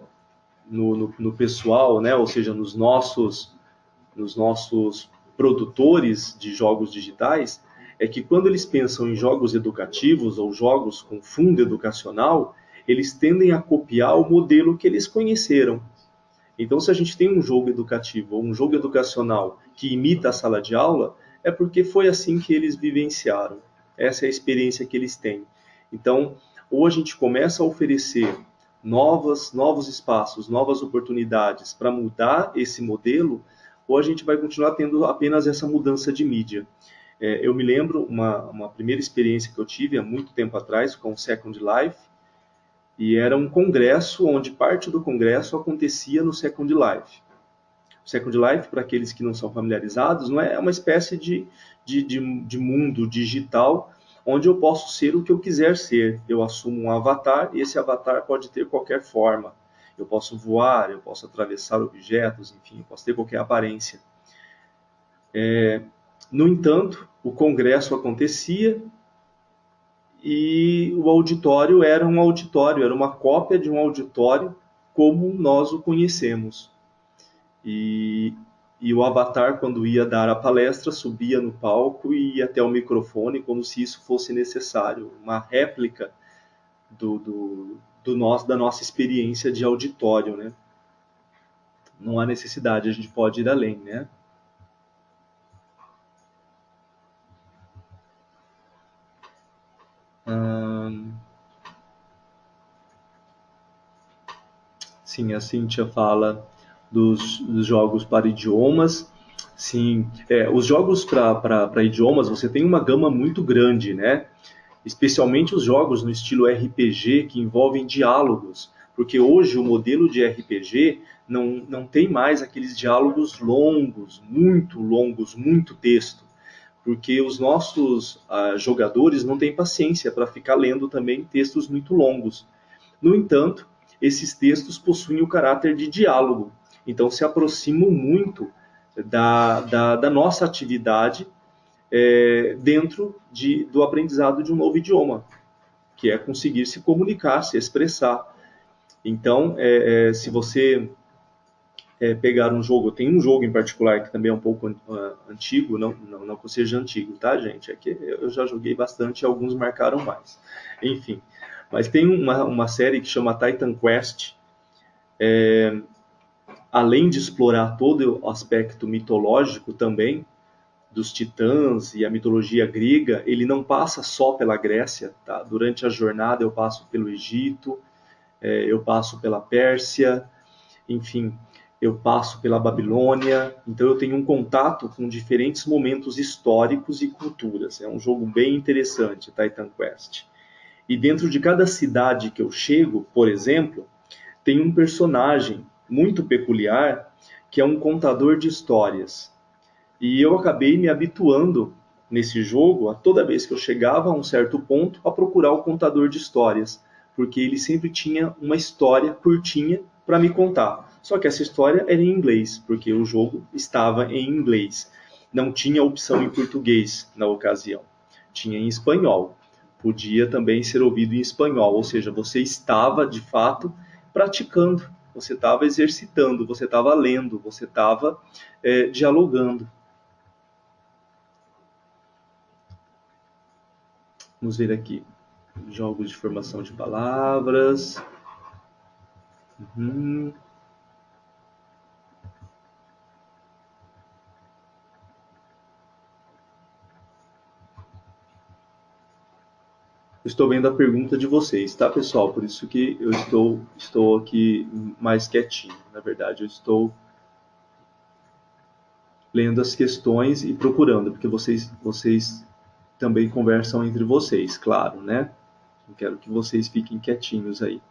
no pessoal, né, ou seja, nos nossos produtores de jogos digitais, é que quando eles pensam em jogos educativos ou jogos com fundo educacional, eles tendem a copiar o modelo que eles conheceram. Então, se a gente tem um jogo educativo ou um jogo educacional que imita a sala de aula, é porque foi assim que eles vivenciaram. Essa é a experiência que eles têm. Então, ou a gente começa a oferecer novos espaços, novas oportunidades para mudar esse modelo, ou a gente vai continuar tendo apenas essa mudança de mídia. Eu me lembro uma primeira experiência que eu tive há muito tempo atrás com o Second Life, e era um congresso onde parte do congresso acontecia no Second Life. O Second Life, para aqueles que não são familiarizados, não é uma espécie de mundo digital onde eu posso ser o que eu quiser ser. Eu assumo um avatar e esse avatar pode ter qualquer forma. Eu posso voar, eu posso atravessar objetos, enfim, eu posso ter qualquer aparência. No entanto, o congresso acontecia e o auditório era um auditório, era uma cópia de um auditório como nós o conhecemos. E o avatar, quando ia dar a palestra, subia no palco e ia até o microfone como se isso fosse necessário, uma réplica da nossa experiência de auditório, né? Não há necessidade, a gente pode ir além, né? Sim, a Cíntia fala dos jogos para idiomas. Sim, os jogos para idiomas, você tem uma gama muito grande, né? Especialmente os jogos no estilo RPG que envolvem diálogos, porque hoje o modelo de RPG não tem mais aqueles diálogos longos, muito texto, porque os nossos jogadores não têm paciência para ficar lendo também textos muito longos. No entanto, esses textos possuem o caráter de diálogo, então se aproximam muito da nossa atividade dentro do aprendizado de um novo idioma, que é conseguir se comunicar, se expressar. Então, se você pegar um jogo, tem um jogo em particular que também é um pouco antigo, não que seja antigo, tá, gente? É que eu já joguei bastante e alguns marcaram mais. Enfim, mas tem uma série que chama Titan Quest. Além de explorar todo o aspecto mitológico também, dos titãs e a mitologia grega, ele não passa só pela Grécia, tá? Durante a jornada eu passo pelo Egito, eu passo pela Pérsia, enfim, eu passo pela Babilônia, então eu tenho um contato com diferentes momentos históricos e culturas. É um jogo bem interessante, Titan Quest. E dentro de cada cidade que eu chego, por exemplo, tem um personagem muito peculiar que é um contador de histórias. E eu acabei me habituando nesse jogo, a toda vez que eu chegava a um certo ponto, a procurar o contador de histórias, porque ele sempre tinha uma história curtinha para me contar. Só que essa história era em inglês, porque o jogo estava em inglês. Não tinha opção em português na ocasião. Tinha em espanhol. Podia também ser ouvido em espanhol, ou seja, você estava de fato praticando, você estava exercitando, você estava lendo, você estava dialogando. Vamos ver aqui. Jogos de formação de palavras. Uhum. Estou vendo a pergunta de vocês, tá, pessoal? Por isso que eu estou aqui mais quietinho. Na verdade, eu estou lendo as questões e procurando, porque vocês também conversam entre vocês, claro, né? Não quero que vocês fiquem quietinhos aí.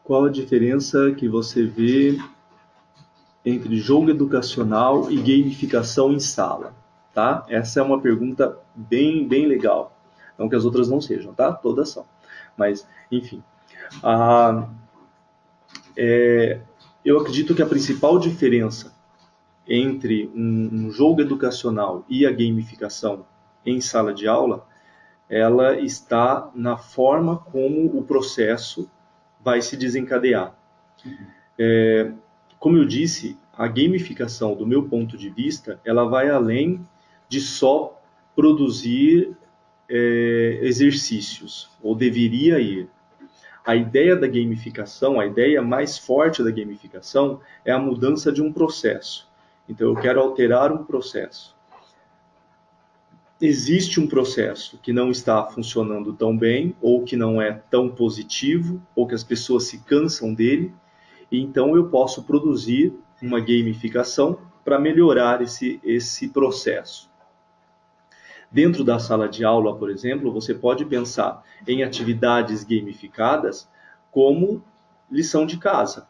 Qual a diferença que você vê entre jogo educacional e gamificação em sala? Tá? Essa é uma pergunta bem legal. Não que as outras não sejam, tá? Todas são. Mas, enfim. Ah, eu acredito que a principal diferença entre um jogo educacional e a gamificação em sala de aula, ela está na forma como o processo vai se desencadear. Como eu disse, a gamificação, do meu ponto de vista, ela vai além de só produzir exercícios, ou deveria ir. A ideia da gamificação, a ideia mais forte da gamificação é a mudança de um processo. Então, eu quero alterar um processo. Existe um processo que não está funcionando tão bem, ou que não é tão positivo, ou que as pessoas se cansam dele, e então eu posso produzir uma gamificação para melhorar esse processo. Dentro da sala de aula, por exemplo, você pode pensar em atividades gamificadas como lição de casa.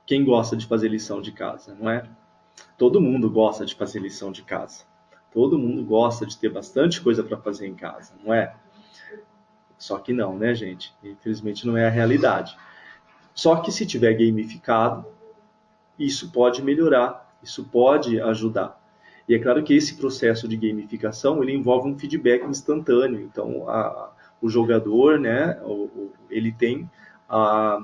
Quem gosta de fazer lição de casa, não é? Todo mundo gosta de fazer lição de casa. Todo mundo gosta de ter bastante coisa para fazer em casa, não é? Só que não, né, gente? Infelizmente não é a realidade. Só que se tiver gamificado, isso pode melhorar, isso pode ajudar. E é claro que esse processo de gamificação ele envolve um feedback instantâneo. Então, o jogador, né, ele tem a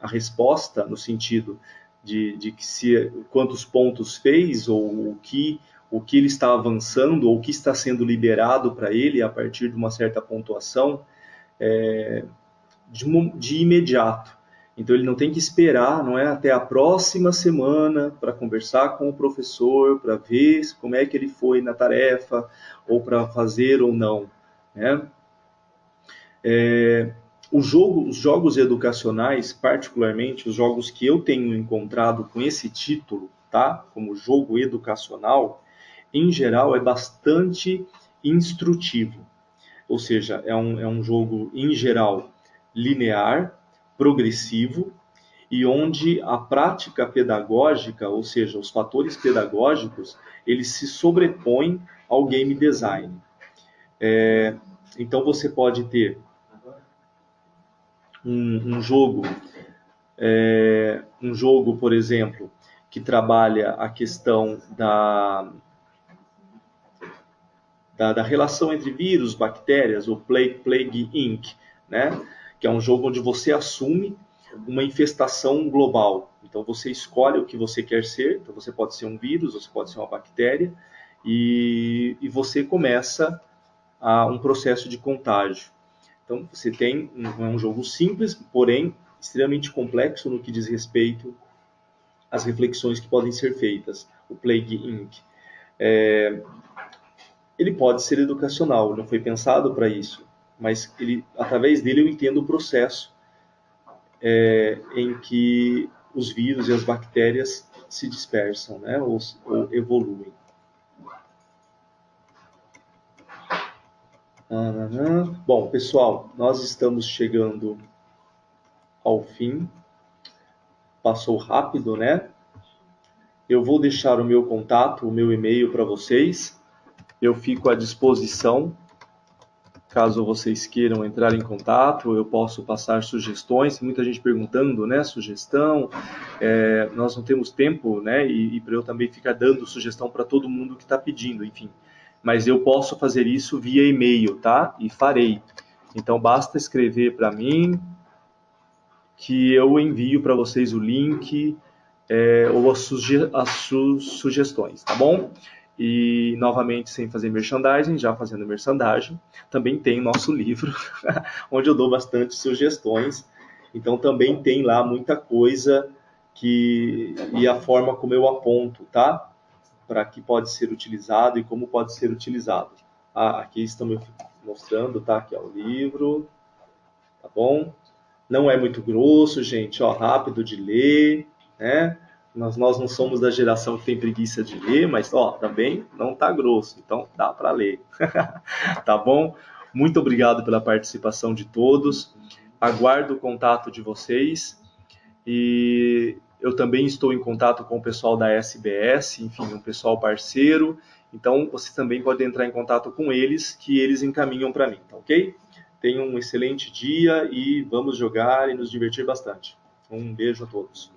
resposta no sentido de que quantos pontos fez ou o que ele está avançando ou o que está sendo liberado para ele a partir de uma certa pontuação de imediato. Então ele não tem que esperar, não é, até a próxima semana para conversar com o professor, para ver como é que ele foi na tarefa, ou para fazer ou não, né? Os jogos educacionais, particularmente os jogos que eu tenho encontrado com esse título, tá? Como jogo educacional, em geral é bastante instrutivo. Ou seja, é um jogo, em geral, linear, progressivo, e onde a prática pedagógica, ou seja, os fatores pedagógicos, eles se sobrepõem ao game design. Então você pode ter um jogo, por exemplo, que trabalha a questão da relação entre vírus, bactérias, o Plague Inc., né? Que é um jogo onde você assume uma infestação global. Então você escolhe o que você quer ser, então você pode ser um vírus, você pode ser uma bactéria, e você começa um processo de contágio. Então você tem um jogo simples, porém extremamente complexo no que diz respeito às reflexões que podem ser feitas, o Plague Inc. Ele pode ser educacional, não foi pensado para isso, mas através dele eu entendo o processo em que os vírus e as bactérias se dispersam, né, ou evoluem. Bom, pessoal, nós estamos chegando ao fim. Passou rápido, né? Eu vou deixar o meu contato, o meu e-mail para vocês. Eu fico à disposição. Caso vocês queiram entrar em contato, eu posso passar sugestões. Muita gente perguntando, né? Sugestão. Nós não temos tempo, né? E para eu também ficar dando sugestão para todo mundo que está pedindo, enfim. Mas eu posso fazer isso via e-mail, tá? E farei. Então basta escrever para mim que eu envio para vocês o link ou as sugestões, tá bom? E, novamente, sem fazer merchandising, já fazendo merchandising, também tem nosso livro, onde eu dou bastante sugestões. Então, também tem lá muita coisa e a forma como eu aponto, tá? Para que pode ser utilizado e como pode ser utilizado. Aqui estamos mostrando, tá? Aqui é o livro, tá bom? Não é muito grosso, gente, ó, rápido de ler, né? Nós não somos da geração que tem preguiça de ler, mas ó, também não tá grosso, então dá para ler. Tá bom? Muito obrigado pela participação de todos. Aguardo o contato de vocês e eu também estou em contato com o pessoal da SBS, enfim, um pessoal parceiro. Então, você também pode entrar em contato com eles, que eles encaminham para mim, tá ok? Tenham um excelente dia e vamos jogar e nos divertir bastante. Um beijo a todos.